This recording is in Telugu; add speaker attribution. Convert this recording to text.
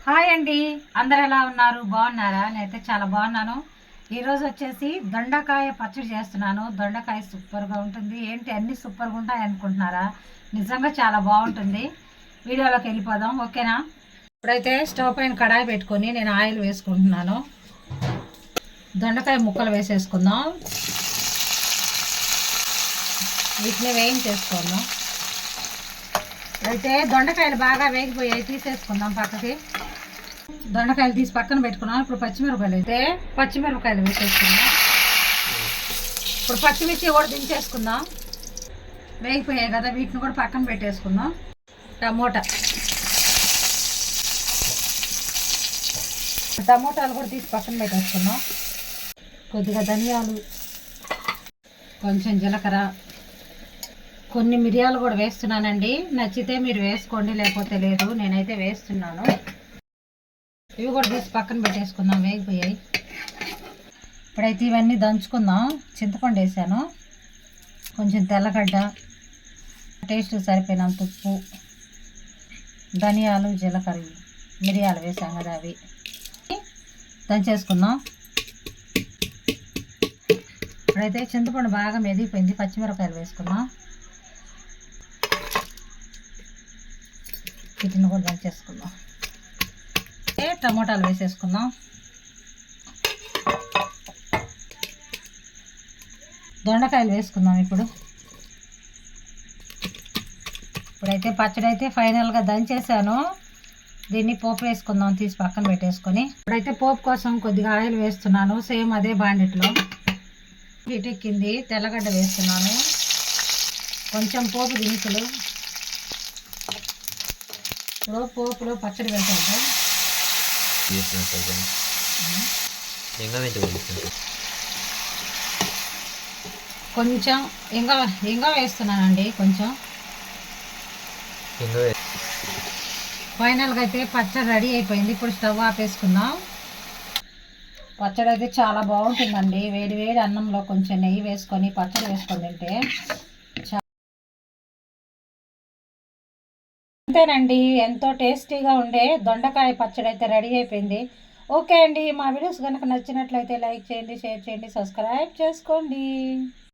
Speaker 1: హాయ్ అండి, అందరు ఎలా ఉన్నారు? బాగున్నారా? నేనైతే చాలా బాగున్నాను. ఈరోజు వచ్చేసి దొండకాయ పచ్చడి చేస్తున్నాను. దొండకాయ సూపర్గా ఉంటుంది. ఏంటి అన్నీ సూపర్గా ఉంటాయి అనుకుంటున్నారా? నిజంగా చాలా బాగుంటుంది. వీడియోలోకి వెళ్ళిపోదాం, ఓకేనా? ఇప్పుడైతే స్టవ్ పైన కడాయి పెట్టుకొని నేను ఆయిల్ వేసుకుంటున్నాను. దొండకాయ ముక్కలు వేసేసుకుందాం. వీటిని వేయించేసుకుందాం. అయితే దొండకాయలు బాగా వేగిపోయాయి, తీసేసుకుందాం పక్కకి. దొండకాయలు తీసి పక్కన పెట్టుకున్నాం. ఇప్పుడు పచ్చిమిరపకాయలు వేసేసుకుందాం. ఇప్పుడు పచ్చిమిర్చి కూడా దించేసుకుందాం. వేగిపోయాయి కదా, వీటిని కూడా పక్కన పెట్టేసుకుందాం. టమోటాలు కూడా తీసి పక్కన పెట్టేసుకుందాం. కొద్దిగా ధనియాలు, కొంచెం జీలకర్ర, కొన్ని మిరియాలు కూడా వేస్తున్నానండి. నచ్చితే మీరు వేసుకోండి, లేకపోతే లేదు. నేనైతే వేస్తున్నాను. ఇవి కూడా తీసి పక్కన పెట్టేసుకుందాం. వేగిపోయాయి. ఇప్పుడైతే ఇవన్నీ దంచుకుందాం. చింతపండు వేసాను, కొంచెం తెల్లగడ్డ, టేస్ట్ సరిపోయినంత ఉప్పు, ధనియాలు, జీలకర్ర, మిరియాలు వేసాం కదా, అవి దంచేసుకుందాం. ఇప్పుడైతే చింతపండు బాగా మెదిగిపోయింది. పచ్చిమిరపకాయలు వేసుకుందాం. వీటిని కూడా దంచేసుకుందాం. టమోటాలు వేసేసుకుందాం. దొండకాయలు వేసుకుందాం. ఇప్పుడైతే పచ్చడి అయితే ఫైనల్గా దంచేసాను. దీన్ని పోపు వేసుకుందాం, తీసి పక్కన పెట్టేసుకొని. ఇప్పుడైతే పోపు కోసం కొద్దిగా ఆయిల్ వేస్తున్నాను. సేమ్ అదే బాండిట్లో హీట్ ఎక్కింది. తెల్లగడ్డ వేస్తున్నాను, కొంచెం పోపు దినుసులు. ఇప్పుడు పోపులో పచ్చడి వేసేద్దాం. కొంచెం ఇంకా వేస్తున్నానండి. కొంచెం ఫైనల్గా అయితే పచ్చడి రెడీ అయిపోయింది. ఇప్పుడు స్టవ్ ఆపేసుకుందాం. పచ్చడి అయితే చాలా బాగుంటుందండి. వేడి వేడి అన్నంలో కొంచెం నెయ్యి వేసుకొని పచ్చడి వేసుకొని తింటే అంతేనండి. ఎంతో టేస్టీగా ఉండే దొండకాయ పచ్చడి అయితే రెడీ అయిపోయింది. ఓకే అండి, మా వీడియోస్ కనుక నచ్చినట్లయితే లైక్ చేయండి, షేర్ చేయండి, సబ్స్క్రైబ్ చేసుకోండి.